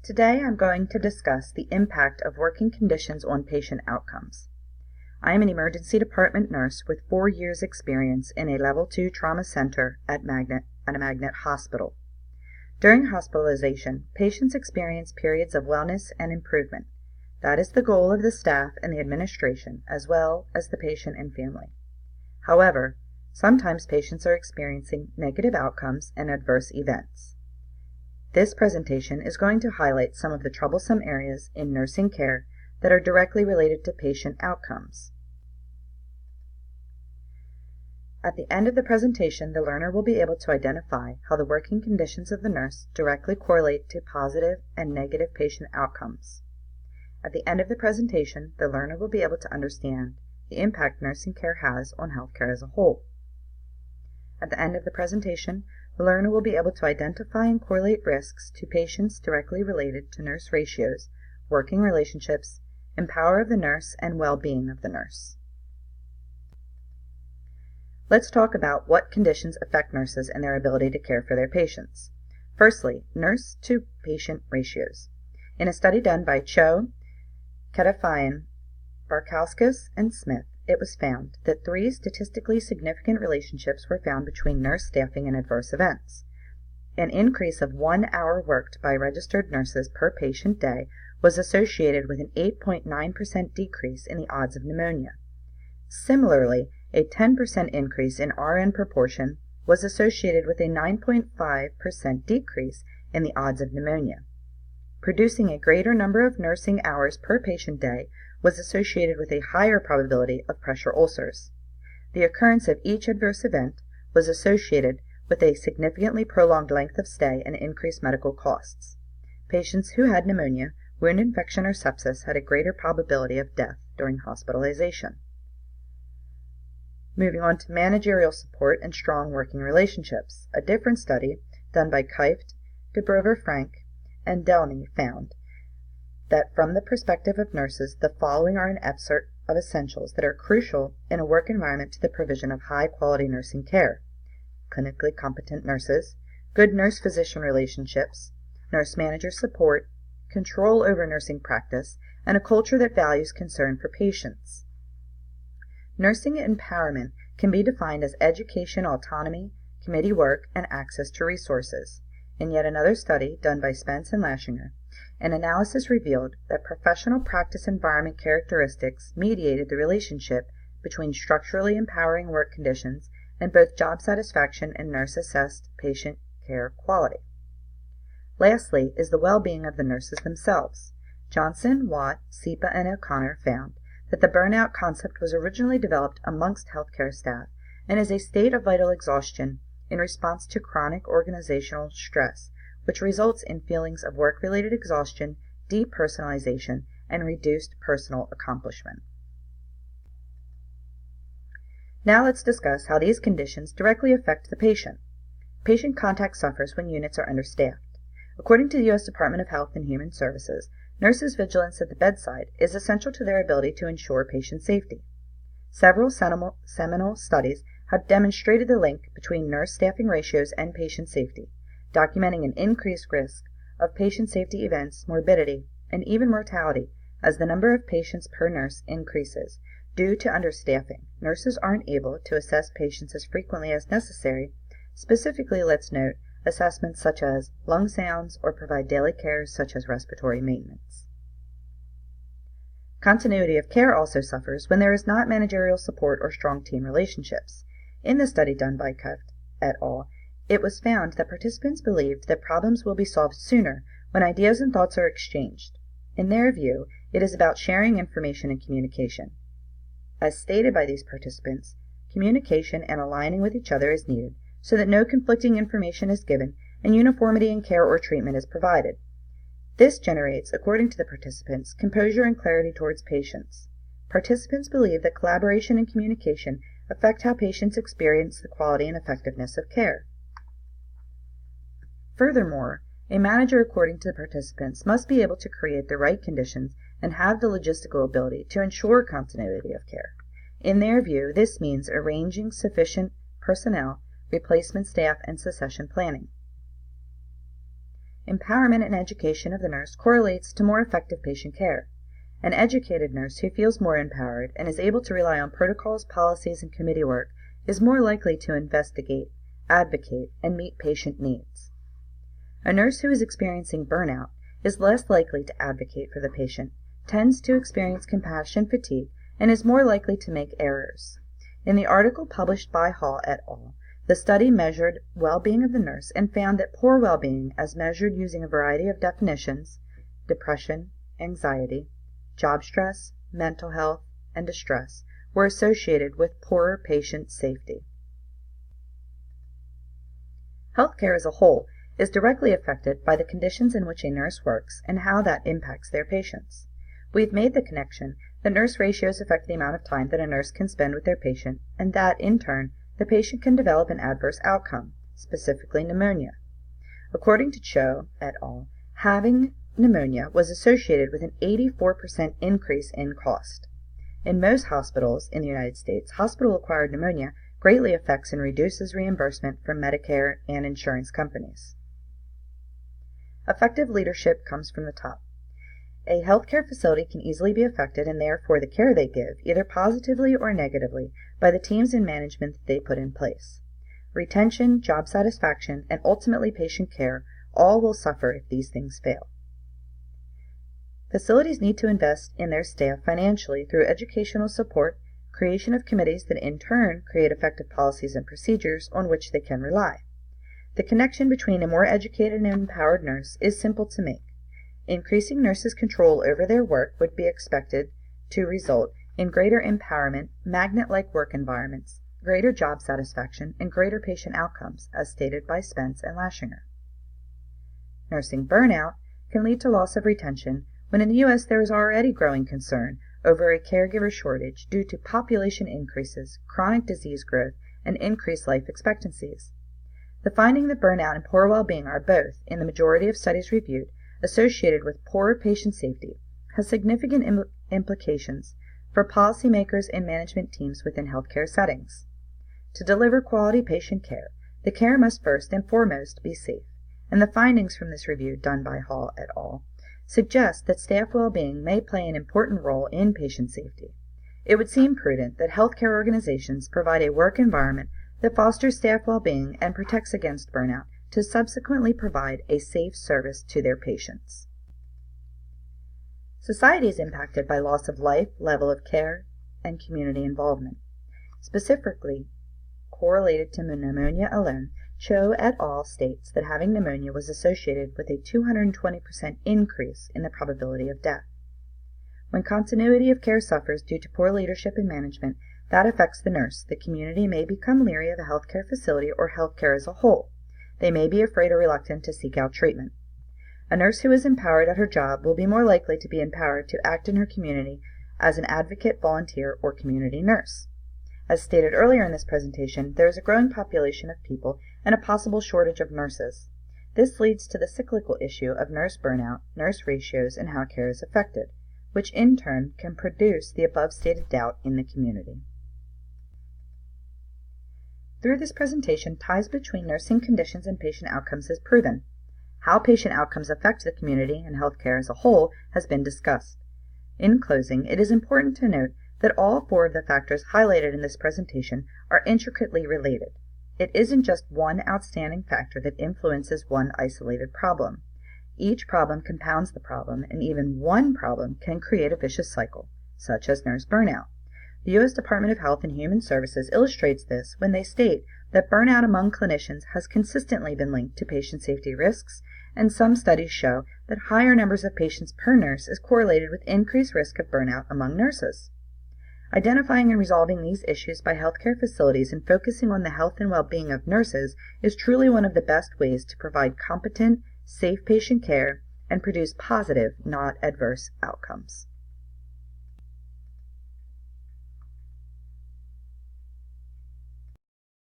Today I'm going to discuss the impact of working conditions on patient outcomes. I am an emergency department nurse with 4 years experience in a Level 2 trauma center at a Magnet hospital. During hospitalization, patients experience periods of wellness and improvement. That is the goal of the staff and the administration, as well as the patient and family. However, sometimes patients are experiencing negative outcomes and adverse events. This presentation is going to highlight some of the troublesome areas in nursing care that are directly related to patient outcomes. At the end of the presentation, the learner will be able to identify how the working conditions of the nurse directly correlate to positive and negative patient outcomes. At the end of the presentation, the learner will be able to understand the impact nursing care has on healthcare as a whole. At the end of the presentation, the learner will be able to identify and correlate risks to patients directly related to nurse ratios, working relationships, and power of the nurse and well-being of the nurse. Let's talk about what conditions affect nurses and their ability to care for their patients. Firstly, nurse-to-patient ratios. In a study done by Cho, Katafian, Barkauskas, and Smith, it was found that 3 statistically significant relationships were found between nurse staffing and adverse events. An increase of 1 hour worked by registered nurses per patient day was associated with an 8.9% decrease in the odds of pneumonia. Similarly, a 10% increase in RN proportion was associated with a 9.5% decrease in the odds of pneumonia. Producing a greater number of nursing hours per patient day was associated with a higher probability of pressure ulcers. The occurrence of each adverse event was associated with a significantly prolonged length of stay and increased medical costs. Patients who had pneumonia, wound infection, or sepsis had a greater probability of death during hospitalization. Moving on to managerial support and strong working relationships. A different study done by Kieft, Dubrover-Frank, and Delny found that from the perspective of nurses, the following are an excerpt of essentials that are crucial in a work environment to the provision of high-quality nursing care: clinically competent nurses, good nurse-physician relationships, nurse-manager support, control over nursing practice, and a culture that values concern for patients. Nursing empowerment can be defined as education autonomy, committee work, and access to resources. In yet another study done by Spence and Laschinger, an analysis revealed that professional practice environment characteristics mediated the relationship between structurally empowering work conditions and both job satisfaction and nurse-assessed patient care quality. Lastly is the well-being of the nurses themselves. Johnson, Watt, Sipa, and O'Connor found that the burnout concept was originally developed amongst healthcare staff and is a state of vital exhaustion in response to chronic organizational stress, which results in feelings of work-related exhaustion, depersonalization, and reduced personal accomplishment. Now let's discuss how these conditions directly affect the patient. Patient contact suffers when units are understaffed. According to the U.S. Department of Health and Human Services, nurses' vigilance at the bedside is essential to their ability to ensure patient safety. Several seminal studies have demonstrated the link between nurse staffing ratios and patient safety, documenting an increased risk of patient safety events, morbidity, and even mortality as the number of patients per nurse increases. Due to understaffing, nurses aren't able to assess patients as frequently as necessary. Specifically, let's note assessments such as lung sounds or provide daily care such as respiratory maintenance. Continuity of care also suffers when there is not managerial support or strong team relationships. In the study done by Kieft et al., it was found that participants believed that problems will be solved sooner when ideas and thoughts are exchanged. In their view, it is about sharing information and communication. As stated by these participants, communication and aligning with each other is needed so that no conflicting information is given and uniformity in care or treatment is provided. This generates, according to the participants, composure and clarity towards patients. Participants believe that collaboration and communication affect how patients experience the quality and effectiveness of care. Furthermore, a manager, according to the participants, must be able to create the right conditions and have the logistical ability to ensure continuity of care. In their view, this means arranging sufficient personnel, replacement staff, and succession planning. Empowerment and education of the nurse correlates to more effective patient care. An educated nurse who feels more empowered and is able to rely on protocols, policies, and committee work is more likely to investigate, advocate, and meet patient needs. A nurse who is experiencing burnout is less likely to advocate for the patient, tends to experience compassion fatigue, and is more likely to make errors. In the article published by Hall et al., the study measured well-being of the nurse and found that poor well-being, as measured using a variety of definitions, depression, anxiety, job stress, mental health, and distress, were associated with poorer patient safety. Healthcare as a whole is directly affected by the conditions in which a nurse works and how that impacts their patients. We've made the connection that nurse ratios affect the amount of time that a nurse can spend with their patient, and that, in turn, the patient can develop an adverse outcome, specifically pneumonia. According to Cho et al., having pneumonia was associated with an 84% increase in cost. In most hospitals in the United States, hospital-acquired pneumonia greatly affects and reduces reimbursement from Medicare and insurance companies. Effective leadership comes from the top. A healthcare facility can easily be affected, and therefore the care they give, either positively or negatively, by the teams and management that they put in place. Retention, job satisfaction, and ultimately patient care all will suffer if these things fail. Facilities need to invest in their staff financially through educational support, creation of committees that in turn create effective policies and procedures on which they can rely. The connection between a more educated and empowered nurse is simple to make. Increasing nurses' control over their work would be expected to result in greater empowerment, magnet-like work environments, greater job satisfaction, and greater patient outcomes, as stated by Spence and Laschinger. Nursing burnout can lead to loss of retention when in the U.S. there is already growing concern over a caregiver shortage due to population increases, chronic disease growth, and increased life expectancies. The finding that burnout and poor well-being are both, in the majority of studies reviewed, associated with poorer patient safety has significant implications for policymakers and management teams within healthcare settings. To deliver quality patient care, the care must first and foremost be safe, and the findings from this review done by Hall et al. Suggest that staff well-being may play an important role in patient safety. It would seem prudent that healthcare organizations provide a work environment that fosters staff well-being and protects against burnout to subsequently provide a safe service to their patients. Society is impacted by loss of life, level of care, and community involvement. Specifically, correlated to pneumonia alone, Cho et al. States that having pneumonia was associated with a 220% increase in the probability of death. When continuity of care suffers due to poor leadership and management, that affects the nurse. The community may become leery of a healthcare facility or healthcare as a whole. They may be afraid or reluctant to seek out treatment. A nurse who is empowered at her job will be more likely to be empowered to act in her community as an advocate, volunteer, or community nurse. As stated earlier in this presentation, there is a growing population of people and a possible shortage of nurses. This leads to the cyclical issue of nurse burnout, nurse ratios, and how care is affected, which in turn can produce the above stated doubt in the community. Through this presentation, ties between nursing conditions and patient outcomes is proven. How patient outcomes affect the community and healthcare as a whole has been discussed. In closing, it is important to note that all four of the factors highlighted in this presentation are intricately related. It isn't just one outstanding factor that influences one isolated problem. Each problem compounds the problem, and even one problem can create a vicious cycle, such as nurse burnout. The U.S. Department of Health and Human Services illustrates this when they state that burnout among clinicians has consistently been linked to patient safety risks, and some studies show that higher numbers of patients per nurse is correlated with increased risk of burnout among nurses. Identifying and resolving these issues by healthcare facilities and focusing on the health and well-being of nurses is truly one of the best ways to provide competent, safe patient care and produce positive, not adverse outcomes.